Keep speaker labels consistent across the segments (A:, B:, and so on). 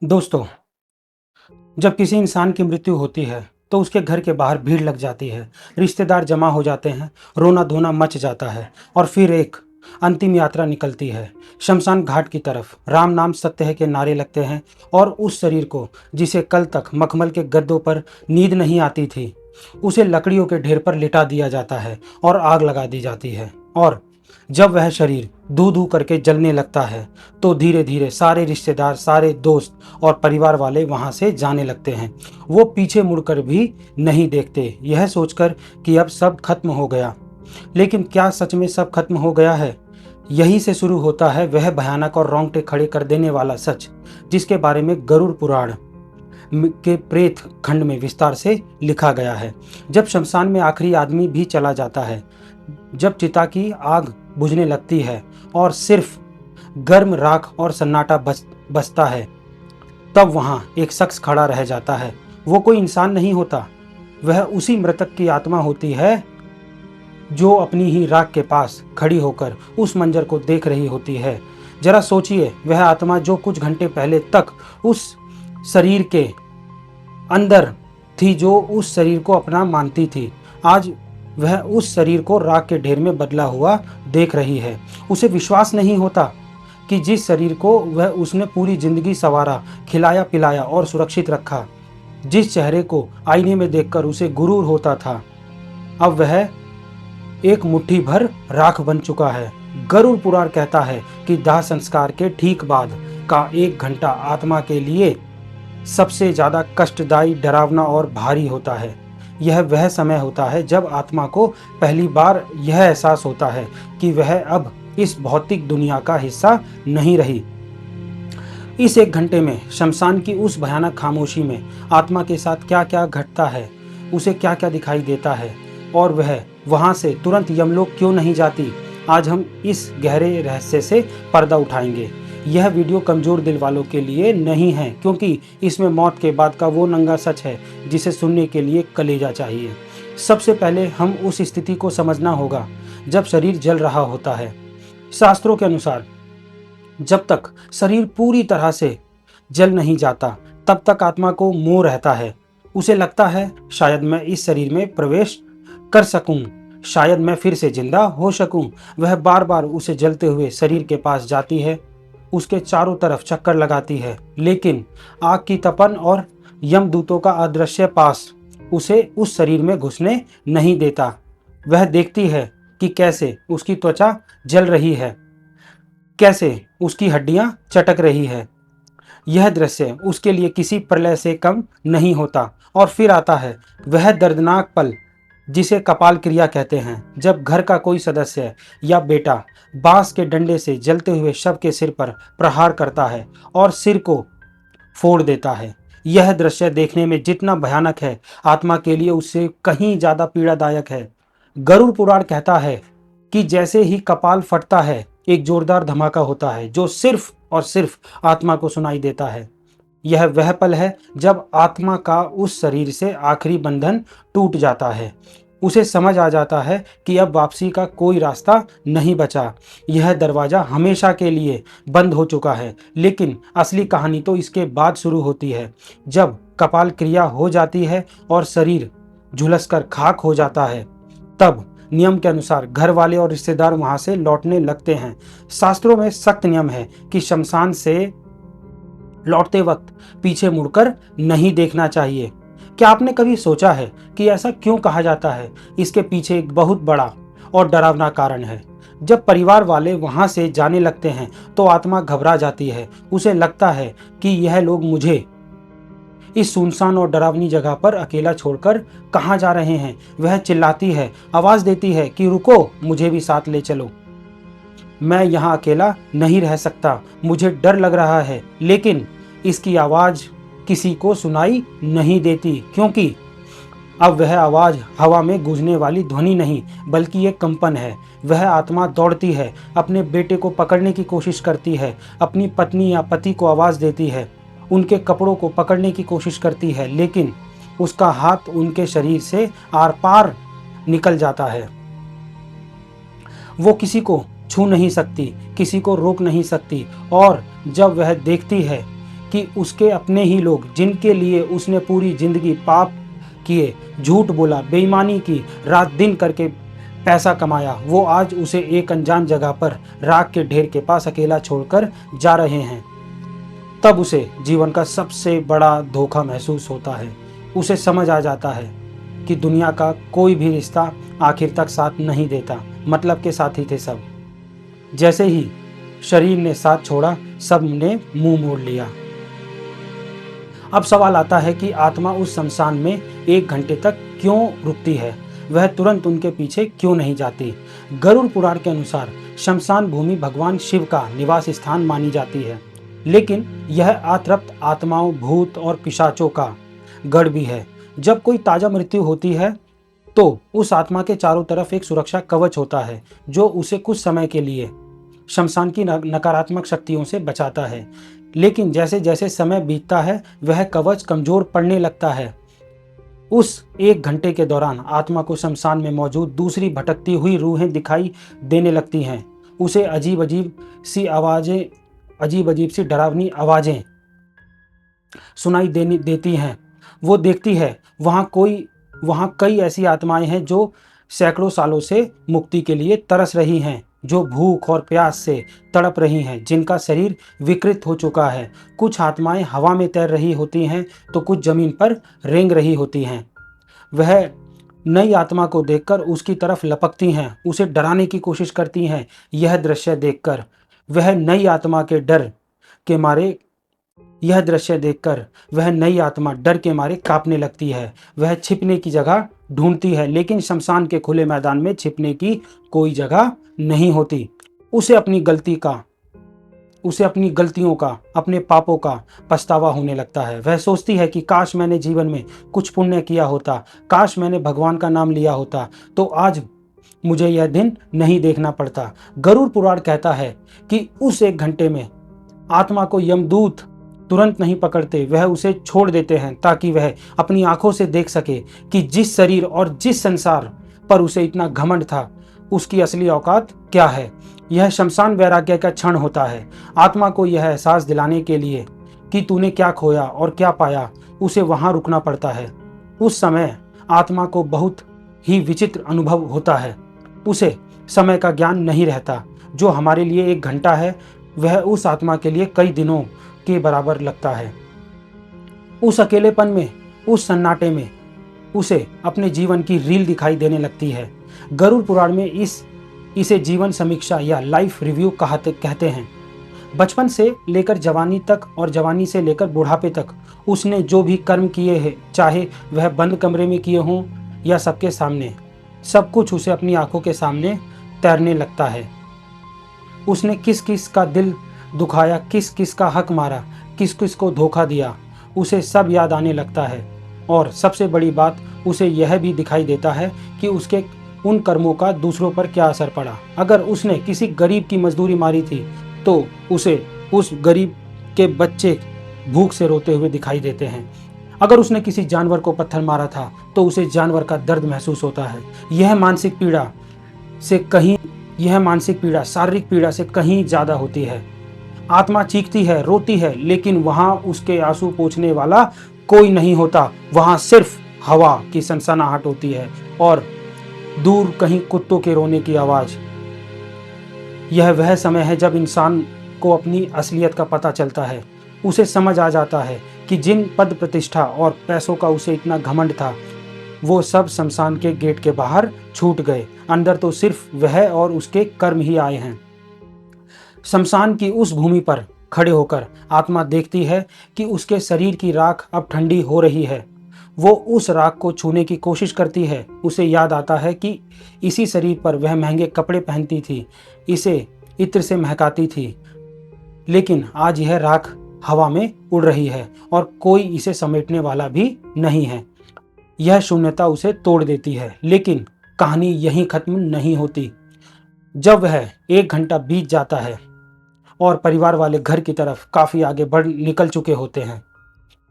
A: दोस्तों, जब किसी इंसान की मृत्यु होती है तो उसके घर के बाहर भीड़ लग जाती है। रिश्तेदार जमा हो जाते हैं, रोना धोना मच जाता है और फिर एक अंतिम यात्रा निकलती है शमशान घाट की तरफ। राम नाम सत्य है के नारे लगते हैं और उस शरीर को जिसे कल तक मखमल के गद्दों पर नींद नहीं आती थी, उसे लकड़ियों के ढेर पर लिटा दिया जाता है और आग लगा दी जाती है। और जब वह शरीर धू धू करके जलने लगता है तो धीरे धीरे सारे रिश्तेदार, सारे दोस्त और परिवार वाले वहां से जाने लगते हैं। वो पीछे मुड़कर भी नहीं देखते, यह सोचकर कि अब सब खत्म हो गया। लेकिन क्या सच में सब खत्म हो गया है? यहीं से शुरू होता है वह भयानक और रोंगटे खड़े कर देने वाला सच, जिसके बारे में गरुड़ पुराण के प्रेत खंड में विस्तार से लिखा गया है। जब शमशान में आखिरी आदमी भी चला जाता है, जब चिता की आग बुझने लगती है और सिर्फ गर्म राख और सन्नाटा बचता है, तब वहां एक शख्स खड़ा रह जाता है। वो कोई इंसान नहीं होता, वह उसी मृतक की आत्मा होती है जो अपनी ही राख के पास खड़ी होकर उस मंजर को देख रही होती है। जरा सोचिए, वह आत्मा जो कुछ घंटे पहले तक उस शरीर के अंदर थी, जो उस शरीर को अपना मानती थी, आज वह उस शरीर को राख के ढेर में बदला हुआ देख रही है। उसे विश्वास नहीं होता कि जिस शरीर को वह उसने पूरी जिंदगी संवारा, खिलाया पिलाया और सुरक्षित रखा, जिस चेहरे को आईने में देखकर उसे गुरूर होता था, अब वह एक मुट्ठी भर राख बन चुका है। गरुड़ पुराण कहता है कि दाह संस्कार के ठीक बाद का 1 घंटा आत्मा के लिए सबसे ज्यादा कष्टदायी, डरावना और भारी होता है। यह वह समय होता है जब आत्मा को पहली बार यह एहसास होता है कि वह अब इस भौतिक दुनिया का हिस्सा नहीं रही। इस 1 घंटे में शमशान की उस भयानक खामोशी में आत्मा के साथ क्या क्या घटता है, उसे क्या क्या दिखाई देता है और वह वहां से तुरंत यमलोक क्यों नहीं जाती, आज हम इस गहरे रहस्य से पर्दा उठाएंगे। यह वीडियो कमजोर दिल वालों के लिए नहीं है, क्योंकि इसमें मौत के बाद का वो नंगा सच है जिसे सुनने के लिए कलेजा चाहिए। सबसे पहले हम उस स्थिति को समझना होगा जब शरीर जल रहा होता है। शास्त्रों के अनुसार जब तक शरीर पूरी तरह से जल नहीं जाता, तब तक आत्मा को मोह रहता है। उसे लगता है शायद मैं इस शरीर में प्रवेश कर सकूं, शायद मैं फिर से जिंदा हो सकूं। वह बार बार उसे जलते हुए शरीर के पास जाती है, उसके चारों तरफ चक्कर लगाती है, लेकिन आग की तपन और यमदूतों का अदृश्य पास उसे उस शरीर में घुसने नहीं देता। वह देखती है कि कैसे उसकी त्वचा जल रही है, कैसे उसकी हड्डियां चटक रही है। यह दृश्य उसके लिए किसी प्रलय से कम नहीं होता। और फिर आता है वह दर्दनाक पल जिसे कपाल क्रिया कहते हैं, जब घर का कोई सदस्य या बेटा बांस के डंडे से जलते हुए शव के सिर पर प्रहार करता है और सिर को फोड़ देता है। यह दृश्य देखने में जितना भयानक है, आत्मा के लिए उससे कहीं ज्यादा पीड़ादायक है। गरुड़ पुराण कहता है कि जैसे ही कपाल फटता है, एक जोरदार धमाका होता है जो सिर्फ और सिर्फ आत्मा को सुनाई देता है। यह वह पल है जब आत्मा का उस शरीर से आखिरी बंधन टूट जाता है। उसे समझ आ जाता है कि अब वापसी का कोई रास्ता नहीं बचा, यह दरवाजा हमेशा के लिए बंद हो चुका है। लेकिन असली कहानी तो इसके बाद शुरू होती है, जब कपाल क्रिया हो जाती है और शरीर झुलसकर खाक हो जाता है। तब नियम के अनुसार घर वाले और रिश्तेदार वहां से लौटने लगते हैं। शास्त्रों में सख्त नियम है कि शमशान से लौटते वक्त पीछे मुड़कर नहीं देखना चाहिए। क्या आपने कभी सोचा है कि ऐसा क्यों कहा जाता है? इसके पीछे एक बहुत बड़ा और डरावना कारण है। जब परिवार वाले वहां से जाने लगते हैं तो आत्मा घबरा जाती है। उसे लगता है कि यह लोग मुझे इस सुनसान और डरावनी जगह पर अकेला छोड़कर कहां जा रहे हैं। वह चिल्लाती है, आवाज देती है कि रुको, मुझे भी साथ ले चलो, मैं यहाँ अकेला नहीं रह सकता, मुझे डर लग रहा है। लेकिन इसकी आवाज किसी को सुनाई नहीं देती, क्योंकि अब वह आवाज हवा में गूंजने वाली ध्वनि नहीं, बल्कि एक कंपन है। वह आत्मा दौड़ती है, अपने बेटे को पकड़ने की कोशिश करती है, अपनी पत्नी या पति को आवाज देती है, उनके कपड़ों को पकड़ने की कोशिश करती है, लेकिन उसका हाथ उनके शरीर से आर पार निकल जाता है। वो किसी को छू नहीं सकती, किसी को रोक नहीं सकती। और जब वह देखती है कि उसके अपने ही लोग, जिनके लिए उसने पूरी जिंदगी पाप किए, झूठ बोला, बेईमानी की, रात दिन करके पैसा कमाया, वो आज उसे एक अनजान जगह पर राख के ढेर के पास अकेला छोड़कर जा रहे हैं। तब उसे जीवन का सबसे बड़ा धोखा महसूस होता है। उसे समझ आ जाता है कि दुनिया का कोई भी रिश्ता आखिर तक साथ नहीं देता, मतलब के साथ ही थे सब। जैसे ही शरीर ने साथ छोड़ा, सब ने मुंह मोड़ लिया। अब सवाल आता है कि आत्मा उस शमशान में 1 घंटे तक क्यों रुकती है, वह तुरंत उनके पीछे क्यों नहीं जाती। गरुड़ पुराण के अनुसार शमशान भूमि भगवान शिव का निवास स्थान मानी जाती है, लेकिन यह अतृप्त आत्माओं, भूत और पिशाचों का गढ़ भी है। जब कोई ताजा मृत्यु होती है तो उस आत्मा के चारों तरफ एक सुरक्षा कवच होता है, जो उसे कुछ समय के लिए शमशान की नकारात्मक शक्तियों से बचाता है। लेकिन जैसे जैसे समय बीतता है, वह कवच कमजोर पड़ने लगता है। उस 1 घंटे के दौरान आत्मा को शमशान में मौजूद दूसरी भटकती हुई रूहें दिखाई देने लगती हैं। उसे अजीब अजीब सी डरावनी आवाजें सुनाई देती हैं। वो देखती है वहाँ कई ऐसी आत्माएं हैं जो सैकड़ों सालों से मुक्ति के लिए तरस रही हैं, जो भूख और प्यास से तड़प रही हैं, जिनका शरीर विकृत हो चुका है। कुछ आत्माएं हवा में तैर रही होती हैं तो कुछ जमीन पर रेंग रही होती हैं। वह नई आत्मा को देखकर उसकी तरफ लपकती हैं, उसे डराने की कोशिश करती हैं। यह दृश्य देखकर वह नई आत्मा डर के मारे कांपने लगती है। वह छिपने की जगह ढूंढती है, लेकिन शमशान के खुले मैदान में छिपने की कोई जगह नहीं होती। उसे अपनी गलतियों का, अपने पापों का पछतावा होने लगता है। वह सोचती है कि काश मैंने जीवन में कुछ पुण्य किया होता, काश मैंने भगवान का नाम लिया होता, तो आज मुझे यह दिन नहीं देखना पड़ता। गरुड़ पुराण कहता है कि उस 1 घंटे में आत्मा को यमदूत तुरंत नहीं पकड़ते, वह उसे छोड़ देते हैं ताकि वह अपनी आंखों से देख सके कि जिस शरीर और जिस संसार पर उसे इतना घमंड था, उसकी असली औकात क्या है। यह शमशान वैराग्य का क्षण होता है। आत्मा को यह एहसास दिलाने के लिए कि तूने क्या खोया और क्या पाया, उसे वहां रुकना पड़ता है। उस समय आत्मा को बहुत ही विचित्र अनुभव होता है। उसे समय का ज्ञान नहीं रहता। जो हमारे लिए 1 घंटा है, वह उस आत्मा के लिए कई दिनों के बराबर लगता है। उस अकेलेपन में, उस सन्नाटे में उसे अपने जीवन की रील दिखाई देने लगती है। गरुड़ पुराण में इसे जीवन समीक्षा या लाइफ रिव्यू कहते हैं। बचपन से लेकर जवानी तक और जवानी से लेकर बुढ़ापे तक उसने जो भी कर्म किए हैं, चाहे वह बंद कमरे में किए हों या सबके सामने, सब कुछ उसे अपनी आंखों के सामने तैरने लगता है। उसने किस किस का दिल दुखाया, किस किस का हक मारा, किस किस को धोखा दिया, उसे सब याद आने लगता है। और सबसे बड़ी बात, उसे यह भी दिखाई देता है कि उसके उन कर्मों का दूसरों पर क्या असर पड़ा। अगर उसने किसी गरीब की मजदूरी मारी थी तो उसे उस गरीब के बच्चे भूख से रोते हुए दिखाई देते हैं। अगर उसने किसी जानवर को पत्थर मारा था तो उसे जानवर का दर्द महसूस होता है। यह मानसिक पीड़ा शारीरिक पीड़ा से कहीं ज्यादा होती है। आत्मा चीखती है, रोती है, लेकिन वहां उसके आंसू पोंछने वाला कोई नहीं होता। वहां सिर्फ हवा की सनसनाहट होती है और दूर कहीं कुत्तों के रोने की आवाज। यह वह समय है जब इंसान को अपनी असलियत का पता चलता है। उसे समझ आ जाता है कि जिन पद प्रतिष्ठा और पैसों का उसे इतना घमंड था, वो सब शमशान के गेट के बाहर छूट गए। अंदर तो सिर्फ वह और उसके कर्म ही आए हैं। शमशान की उस भूमि पर खड़े होकर आत्मा देखती है कि उसके शरीर की राख अब ठंडी हो रही है। वो उस राख को छूने की कोशिश करती है। उसे याद आता है कि इसी शरीर पर वह महंगे कपड़े पहनती थी, इसे इत्र से महकाती थी, लेकिन आज यह राख हवा में उड़ रही है और कोई इसे समेटने वाला भी नहीं है। यह शून्यता उसे तोड़ देती है, लेकिन कहानी यहीं खत्म नहीं होती। जब वह 1 घंटा बीत जाता है और परिवार वाले घर की तरफ काफी आगे बढ़ निकल चुके होते हैं,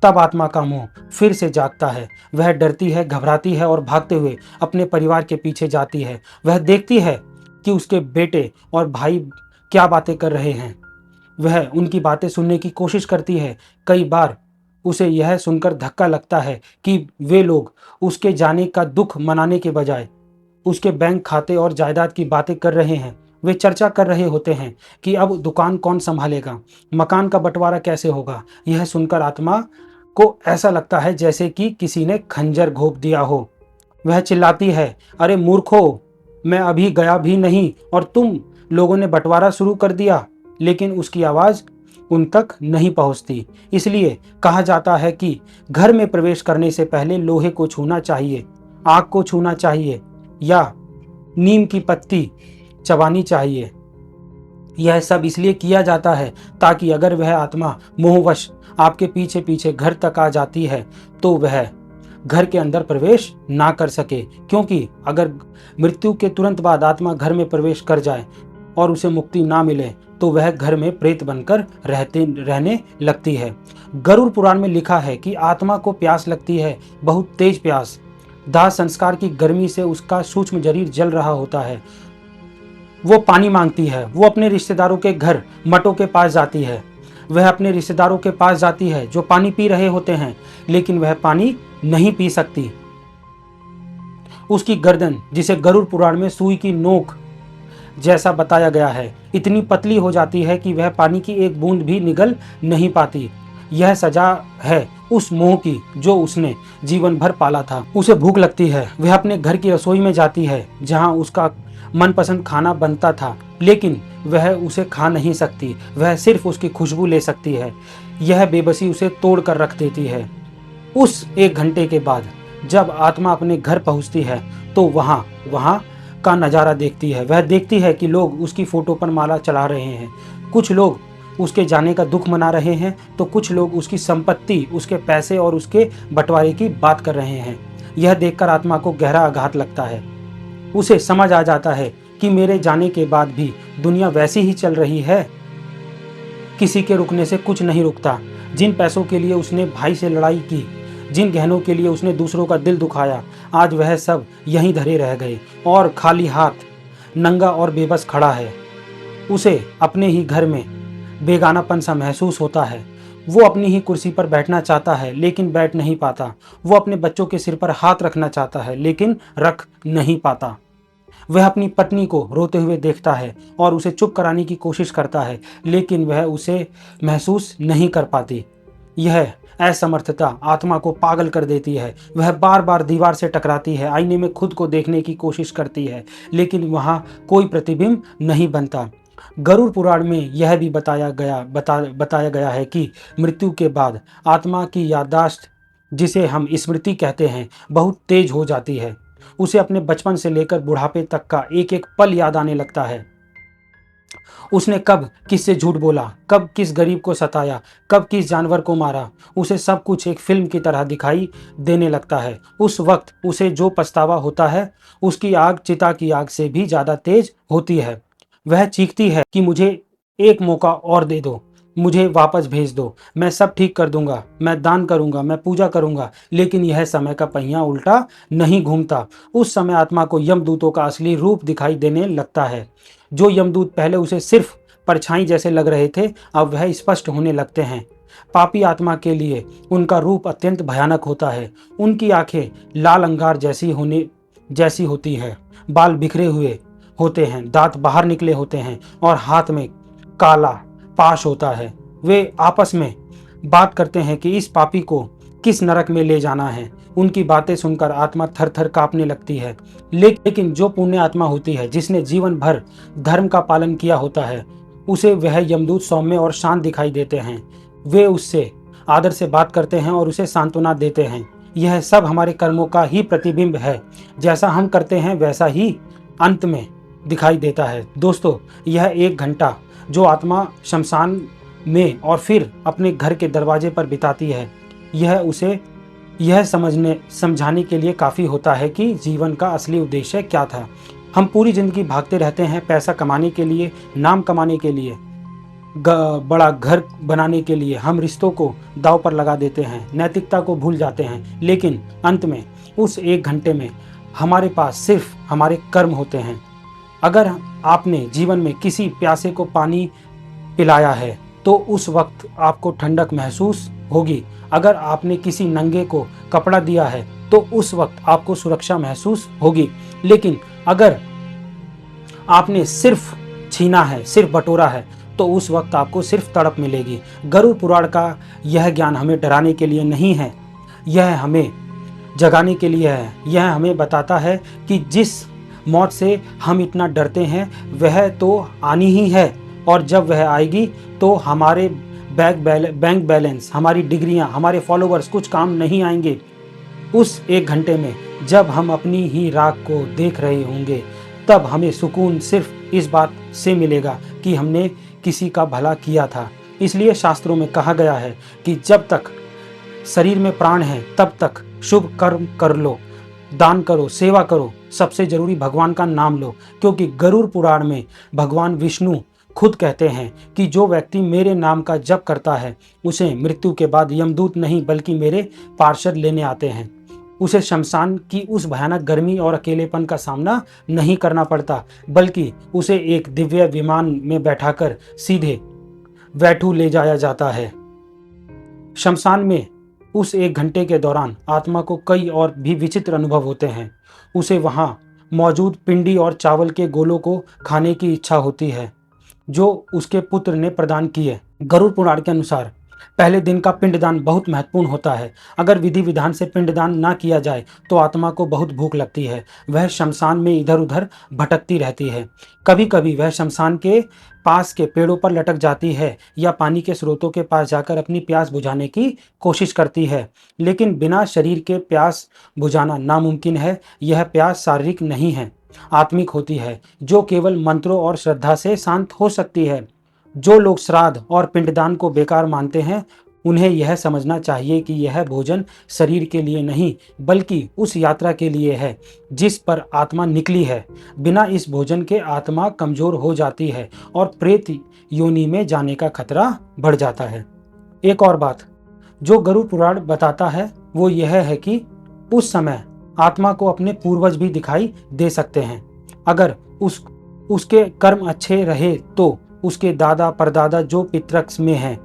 A: तब आत्मा का मुंह फिर से जागता है। वह डरती है, घबराती है और भागते हुए अपने परिवार के पीछे जाती है। वह देखती है कि उसके बेटे और भाई क्या बातें कर रहे हैं। वह उनकी बातें सुनने की कोशिश करती है। कई बार उसे यह सुनकर धक्का लगता है कि वे लोग उसके जाने का दुख मनाने के बजाय उसके बैंक खाते और जायदाद की बातें कर रहे हैं। वे चर्चा कर रहे होते हैं कि अब दुकान कौन संभालेगा, मकान का बंटवारा कैसे होगा। यह सुनकर आत्मा को ऐसा लगता है जैसे कि किसी ने खंजर घोंप दिया हो। वह चिल्लाती है, अरे मूर्खों, मैं अभी गया भी नहीं और तुम लोगों ने बंटवारा शुरू कर दिया। लेकिन उसकी आवाज उन तक नहीं पहुंचती। इसलिए कहा जाता है कि घर में प्रवेश करने से पहले लोहे को छूना चाहिए, आग को छूना चाहिए या नीम की पत्ती चबानी चाहिए। यह सब इसलिए किया जाता है ताकि अगर वह आत्मा मोहवश आपके पीछे पीछे घर तक आ जाती है तो वह घर के अंदर प्रवेश ना कर सके, क्योंकि अगर मृत्यु के तुरंत बाद आत्मा घर में प्रवेश कर जाए और उसे मुक्ति ना मिले तो वह घर में प्रेत बनकर रहने लगती है। गरुड़ पुराण में लिखा है कि आत्मा को प्यास लगती है, बहुत तेज प्यास। दाह संस्कार की गर्मी से उसका सूक्ष्म शरीर जल रहा होता है। वो पानी मांगती है। वो अपने रिश्तेदारों के घर मटों के पास जाती है। वह अपने रिश्तेदारों के पास जाती है जो पानी पी रहे होते हैं, लेकिन वह पानी नहीं पी सकती। उसकी गर्दन, जिसे गरुड़ पुराण में सुई की नोक जैसा बताया गया है, इतनी पतली हो जाती है कि वह पानी की एक बूंद भी निगल नहीं पाती। यह सजा है उस मोह की जो उसने जीवन भर पाला था। उसे भूख लगती है। वह अपने घर की रसोई में जाती है जहां उसका मनपसंद खाना बनता था, लेकिन वह उसे खा नहीं सकती। वह सिर्फ उसकी खुशबू ले सकती है। यह बेबसी उसे तोड़ कर रख देती है। उस 1 घंटे के बाद जब आत्मा अपने घर पहुंचती है तो वहां का नज़ारा देखती है। वह देखती है कि लोग उसकी फोटो पर माला चढ़ा रहे हैं। कुछ लोग उसके जाने का दुख मना रहे हैं तो कुछ लोग उसकी संपत्ति, उसके पैसे और उसके बंटवारे की बात कर रहे हैं। यह देखकर आत्मा को गहरा आघात लगता है। उसे समझ आ जाता है कि मेरे जाने के बाद भी दुनिया वैसी ही चल रही है। किसी के रुकने से कुछ नहीं रुकता। जिन पैसों के लिए उसने भाई से लड़ाई की, जिन गहनों के लिए उसने दूसरों का दिल दुखाया, आज वह सब यहीं धरे रह गए और खाली हाथ, नंगा और बेबस खड़ा है। उसे अपने ही घर में बेगानापन सा महसूस होता है। वो अपनी ही कुर्सी पर बैठना चाहता है लेकिन बैठ नहीं पाता। वो अपने बच्चों के सिर पर हाथ रखना चाहता है लेकिन रख नहीं पाता। वह अपनी पत्नी को रोते हुए देखता है और उसे चुप कराने की कोशिश करता है, लेकिन वह उसे महसूस नहीं कर पाती। यह असमर्थता आत्मा को पागल कर देती है। वह बार बार दीवार से टकराती है, आईने में खुद को देखने की कोशिश करती है, लेकिन वहां कोई प्रतिबिंब नहीं बनता। गरुड़ पुराण में यह भी बताया गया है कि मृत्यु के बाद आत्मा की याददाश्त, जिसे हम स्मृति कहते हैं, बहुत तेज हो जाती है। उसे अपने बचपन से लेकर बुढ़ापे तक का एक एक पल याद आने लगता है। उसने कब किससे झूठ बोला, कब किस गरीब को सताया, कब किस जानवर को मारा, उसे सब कुछ एक फिल्म की तरह दिखाई देने लगता है। उस वक्त उसे जो पछतावा होता है उसकी आग चिता की आग से भी ज्यादा तेज होती है। वह चीखती है कि मुझे एक मौका और दे दो, मुझे वापस भेज दो, मैं सब ठीक कर दूंगा, मैं दान करूंगा, मैं पूजा करूंगा। लेकिन यह समय का पहिया उल्टा नहीं घूमता। उस समय आत्मा को यमदूतों का असली रूप दिखाई देने लगता है। जो यमदूत पहले उसे सिर्फ परछाई जैसे लग रहे थे, अब वह स्पष्ट होने लगते हैं। पापी आत्मा के लिए उनका रूप अत्यंत भयानक होता है। उनकी आंखें लाल अंगार जैसी होती है, बाल बिखरे हुए होते हैं, दांत बाहर निकले होते हैं और हाथ में काला पाश होता है। वे आपस में बात करते हैं कि इस पापी को किस नरक में ले जाना है। उनकी बातें सुनकर आत्मा थर थर कांपने लगती है। लेकिन जो पुण्य आत्मा होती है, जिसने जीवन भर धर्म का पालन किया होता है, उसे वह यमदूत सौम्य और शांत दिखाई देते हैं। वे उससे आदर से बात करते हैं और उसे सांत्वना देते हैं। यह सब हमारे कर्मों का ही प्रतिबिंब है। जैसा हम करते हैं वैसा ही अंत में दिखाई देता है। दोस्तों, यह 1 घंटा जो आत्मा शमशान में और फिर अपने घर के दरवाजे पर बिताती है, यह उसे यह समझाने के लिए काफ़ी होता है कि जीवन का असली उद्देश्य क्या था। हम पूरी ज़िंदगी भागते रहते हैं, पैसा कमाने के लिए, नाम कमाने के लिए, बड़ा घर बनाने के लिए। हम रिश्तों को दांव पर लगा देते हैं, नैतिकता को भूल जाते हैं, लेकिन अंत में उस 1 घंटे में हमारे पास सिर्फ हमारे कर्म होते हैं। अगर आपने जीवन में किसी प्यासे को पानी पिलाया है तो उस वक्त आपको ठंडक महसूस होगी। अगर आपने किसी नंगे को कपड़ा दिया है तो उस वक्त आपको सुरक्षा महसूस होगी। लेकिन अगर आपने सिर्फ छीना है, सिर्फ बटोरा है, तो उस वक्त आपको सिर्फ तड़प मिलेगी। गरुड़ पुराण का यह ज्ञान हमें डराने के लिए नहीं है, यह हमें जगाने के लिए है। यह हमें बताता है कि जिस मौत से हम इतना डरते हैं वह तो आनी ही है, और जब वह आएगी तो हमारे बैंक बैलेंस, हमारी डिग्रियां, हमारे फॉलोवर्स कुछ काम नहीं आएंगे। उस 1 घंटे में जब हम अपनी ही राख को देख रहे होंगे, तब हमें सुकून सिर्फ इस बात से मिलेगा कि हमने किसी का भला किया था। इसलिए शास्त्रों में कहा गया है कि जब तक शरीर में प्राण है तब तक शुभ कर्म कर लो, दान करो, सेवा करो, सबसे जरूरी भगवान का नाम लो। क्योंकि गरुड़ पुराण में भगवान विष्णु खुद कहते हैं कि जो व्यक्ति मेरे नाम का जप करता है उसे मृत्यु के बाद यमदूत नहीं बल्कि मेरे पार्षद लेने आते हैं। उसे शमशान की उस भयानक गर्मी और अकेलेपन का सामना नहीं करना पड़ता, बल्कि उसे एक दिव्य विमान में बैठाकर सीधे वैठू ले जाया जाता है। शमशान में उस 1 घंटे के दौरान आत्मा को कई और भी विचित्र अनुभव होते हैं। उसे वहां मौजूद पिंडी और चावल के गोलों को खाने की इच्छा होती है जो उसके पुत्र ने प्रदान किए। गरुड़ पुराण के अनुसार पहले दिन का पिंडदान बहुत महत्वपूर्ण होता है। अगर विधि विधान से पिंडदान ना किया जाए तो आत्मा को बहुत भूख लगती है। वह शमशान में इधर उधर भटकती रहती है। कभी कभी वह शमशान के पास के पेड़ों पर लटक जाती है या पानी के स्रोतों के पास जाकर अपनी प्यास बुझाने की कोशिश करती है। लेकिन बिना शरीर के प्यास बुझाना नामुमकिन है। यह प्यास शारीरिक नहीं है, आत्मिक होती है, जो केवल मंत्रों और श्रद्धा से शांत हो सकती है। जो लोग श्राद्ध और पिंडदान को बेकार मानते हैं उन्हें यह समझना चाहिए कि यह भोजन शरीर के लिए नहीं बल्कि उस यात्रा के लिए है जिस पर आत्मा निकली है। बिना इस भोजन के आत्मा कमजोर हो जाती है और प्रेत योनि में जाने का खतरा बढ़ जाता है। एक और बात जो गरुड़ पुराण बताता है वो यह है कि उस समय आत्मा को अपने पूर्वज भी दिखाई दे सकते हैं। अगर उसके कर्म अच्छे रहे तो उसके दादा परदादा जो पितृक में हैं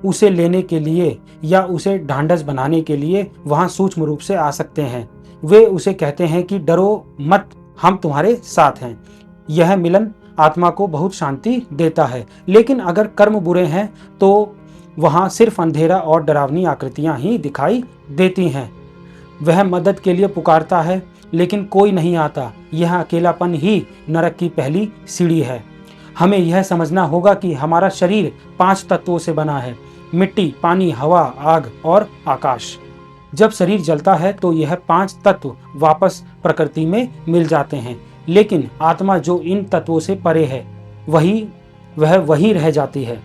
A: उसे लेने के लिए या उसे ढांढस बनाने के लिए वहां सूक्ष्म रूप से आ सकते हैं। वे उसे कहते हैं कि डरो मत, हम तुम्हारे साथ हैं। यह मिलन आत्मा को बहुत शांति देता है। लेकिन अगर कर्म बुरे हैं तो वहां सिर्फ अंधेरा और डरावनी आकृतियां ही दिखाई देती हैं। वह मदद के लिए पुकारता है लेकिन कोई नहीं आता। यह अकेलापन ही नरक की पहली सीढ़ी है। हमें यह समझना होगा कि हमारा शरीर 5 तत्वों से बना है, मिट्टी, पानी, हवा, आग और आकाश। जब शरीर जलता है तो यह 5 तत्व वापस प्रकृति में मिल जाते हैं। लेकिन आत्मा जो इन तत्वों से परे है वह वही रह जाती है।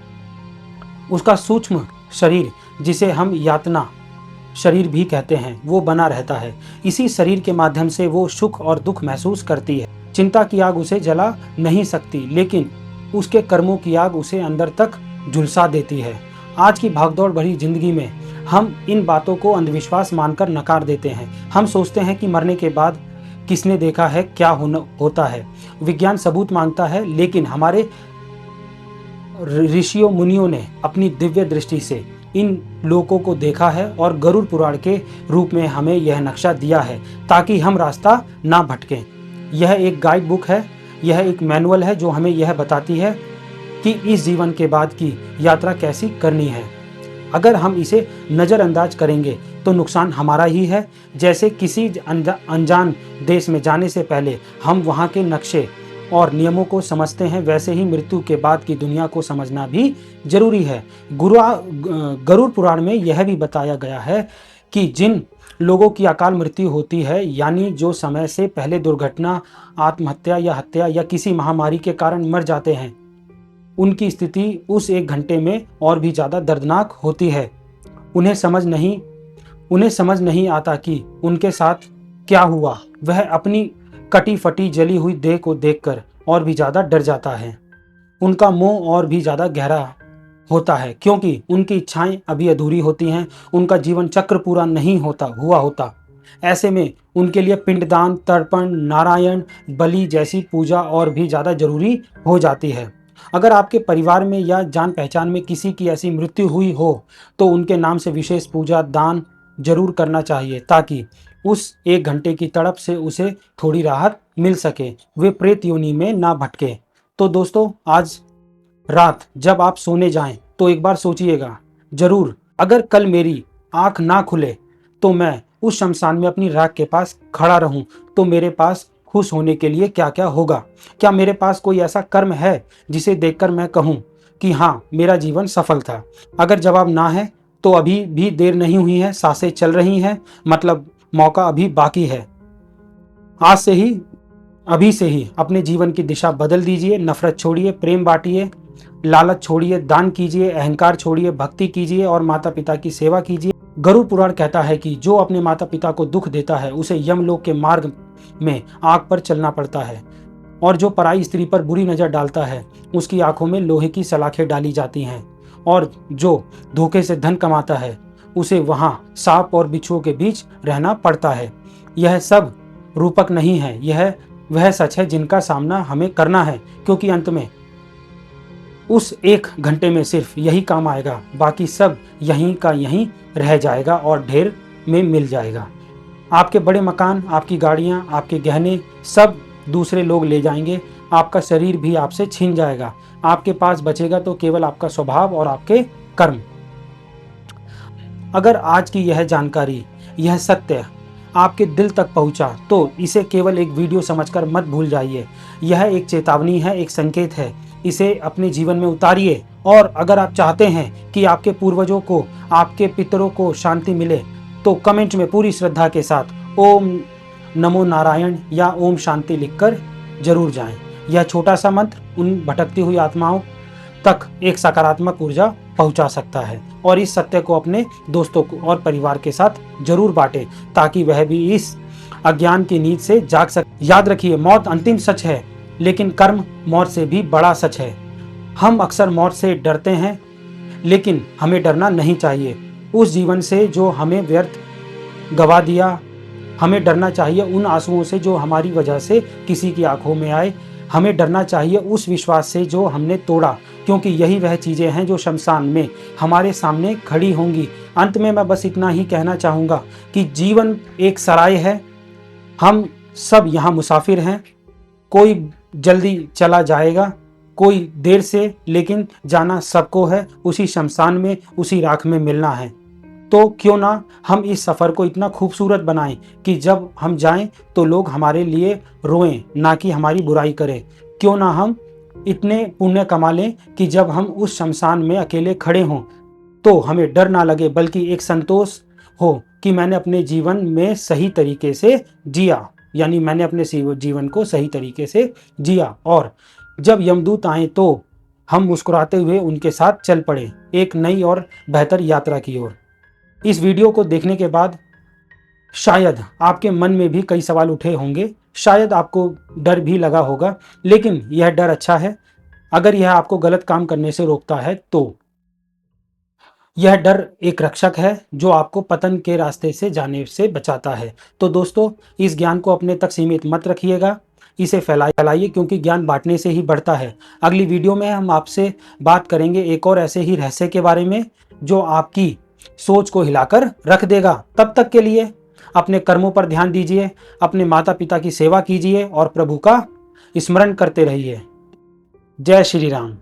A: उसका सूक्ष्म शरीर जिसे हम यातना शरीर भी कहते हैं वो बना रहता है। इसी शरीर के माध्यम से वो सुख और दुख महसूस करती है। चिंता की आग उसे जला नहीं सकती लेकिन उसके कर्मों की आग उसे अंदर तक झुलसा देती है। आज की भागदौड़ भरी जिंदगी में हम इन बातों को अंधविश्वास मानकर नकार देते हैं। हम सोचते हैं कि मरने के बाद किसने देखा है क्या होता है। विज्ञान सबूत मांगता है लेकिन हमारे ऋषियों मुनियों ने अपनी दिव्य दृष्टि से इन लोकों को देखा है और गरुड़ पुराण के रूप में हमें यह नक्शा दिया है ताकि हम रास्ता ना भटकें। यह एक गाइड बुक है, यह एक मैनुअल है जो हमें यह बताती है कि इस जीवन के बाद की यात्रा कैसी करनी है। अगर हम इसे नज़रअंदाज करेंगे तो नुकसान हमारा ही है। जैसे किसी अनजान देश में जाने से पहले हम वहाँ के नक्शे और नियमों को समझते हैं, वैसे ही मृत्यु के बाद की दुनिया को समझना भी जरूरी है। गरुड़ पुराण में यह भी बताया गया है कि जिन लोगों की अकाल मृत्यु होती है, यानी जो समय से पहले दुर्घटना, आत्महत्या या हत्या या किसी महामारी के कारण मर जाते हैं, उनकी स्थिति उस 1 घंटे में और भी ज़्यादा दर्दनाक होती है। उन्हें समझ नहीं आता कि उनके साथ क्या हुआ। वह अपनी कटी फटी जली हुई देह को देखकर और भी ज़्यादा डर जाता है। उनका मोह और भी ज़्यादा गहरा होता है क्योंकि उनकी इच्छाएं अभी अधूरी होती हैं, उनका जीवन चक्र पूरा नहीं होता। ऐसे में उनके लिए पिंडदान, तर्पण, नारायण, बलि जैसी पूजा और भी ज़्यादा जरूरी हो जाती है। अगर आपके परिवार में या जान पहचान में किसी की ऐसी मृत्यु हुई हो तो उनके नाम से विशेष पूजा दान जरूर करना चाहिए, ताकि उस 1 घंटे की तड़प से उसे थोड़ी राहत मिल सके, वे प्रेत योनि में ना भटके। तो दोस्तों, आज रात जब आप सोने जाएं तो एक बार सोचिएगा जरूर, अगर कल मेरी आंख ना खुले तो मैं उस शमशान में अपनी राख के पास खड़ा रहूं, तो मेरे पास खुश होने के लिए क्या क्या होगा। क्या मेरे पास कोई ऐसा कर्म है जिसे देखकर मैं कहूं कि हाँ, मेरा जीवन सफल था। अगर जवाब ना है तो अभी भी देर नहीं हुई है, सांसें चल रही हैं, मतलब मौका अभी बाकी है। आज से ही, अभी से ही अपने जीवन की दिशा बदल दीजिए। नफरत छोड़िए, प्रेम बांटिए, लालच छोड़िए, दान कीजिए, अहंकार छोड़िए, भक्ति कीजिए और माता पिता की सेवा कीजिए। गरुड़ पुराण कहता है कि जो अपने माता पिता को दुख देता है उसे यमलोक के मार्ग में आग पर चलना पड़ता है, और जो पराई स्त्री पर बुरी नजर डालता है उसकी आंखों में लोहे की सलाखें डाली जाती हैं, और जो धोखे से धन कमाता है उसे वहां सांप और बिच्छुओं के बीच रहना पड़ता है। यह सब रूपक नहीं है, यह वह सच है जिनका सामना हमें करना है, क्योंकि अंत में उस 1 घंटे में सिर्फ यही काम आएगा, बाकी सब यहीं का यहीं रह जाएगा और ढेर में मिल जाएगा। आपके बड़े मकान, आपकी गाड़ियां, आपके गहने सब दूसरे लोग ले जाएंगे, आपका शरीर भी आपसे छीन जाएगा। आपके पास बचेगा तो केवल आपका स्वभाव और आपके कर्म। अगर आज की यह जानकारी, यह सत्य आपके दिल तक पहुंचा तो इसे केवल एक वीडियो समझकर मत भूल जाइए। यह एक चेतावनी है, एक संकेत है, इसे अपने जीवन में उतारिए। और अगर आप चाहते हैं कि आपके पूर्वजों को, आपके पितरों को शांति मिले तो कमेंट में पूरी श्रद्धा के साथ ओम नमो नारायण या ओम शांति लिखकर जरूर जाएं। यह छोटा सा मंत्र उन भटकती हुई आत्माओं तक एक सकारात्मक ऊर्जा पहुंचा सकता है, और इस सत्य को अपने दोस्तों को और परिवार के साथ जरूर बांटें, ताकि वह भी इस अज्ञान की नींद से जाग सके। याद रखिए, मौत अंतिम सच है, लेकिन कर्म मौत से भी बड़ा सच है। हम अक्सर मौत से डरते हैं, लेकिन हमें डरना नहीं चाहिए उस जीवन से जो हमें व्यर्थ गवा दिया। हमें डरना चाहिए उन आंसुओं से जो हमारी वजह से किसी की आंखों में आए। हमें डरना चाहिए उस विश्वास से जो हमने तोड़ा, क्योंकि यही वह चीजें हैं जो शमशान में हमारे सामने खड़ी होंगी। अंत में मैं बस इतना ही कहना चाहूंगा कि जीवन एक सराय है, हम सब यहाँ मुसाफिर हैं। कोई जल्दी चला जाएगा, कोई देर से, लेकिन जाना सबको है। उसी शमशान में, उसी राख में मिलना है। तो क्यों ना हम इस सफ़र को इतना खूबसूरत बनाएं कि जब हम जाएं तो लोग हमारे लिए रोएं, ना कि हमारी बुराई करें। क्यों ना हम इतने पुण्य कमा लें कि जब हम उस शमशान में अकेले खड़े हों तो हमें डर ना लगे, बल्कि एक संतोष हो कि मैंने अपने जीवन में सही तरीके से जिया, यानी मैंने अपने जीवन को सही तरीके से जिया। और जब यमदूत आए तो हम मुस्कुराते हुए उनके साथ चल पड़े एक नई और बेहतर यात्रा की ओर। इस वीडियो को देखने के बाद शायद आपके मन में भी कई सवाल उठे होंगे, शायद आपको डर भी लगा होगा, लेकिन यह डर अच्छा है। अगर यह आपको गलत काम करने से रोकता है तो यह डर एक रक्षक है जो आपको पतन के रास्ते से जाने से बचाता है। तो दोस्तों, इस ज्ञान को अपने तक सीमित मत रखिएगा, इसे फैलाइए, क्योंकि ज्ञान बांटने से ही बढ़ता है। अगली वीडियो में हम आपसे बात करेंगे एक और ऐसे ही रहस्य के बारे में जो आपकी सोच को हिलाकर रख देगा। तब तक के लिए अपने कर्मों पर ध्यान दीजिए, अपने माता पिता की सेवा कीजिए और प्रभु का स्मरण करते रहिए। जय श्री राम।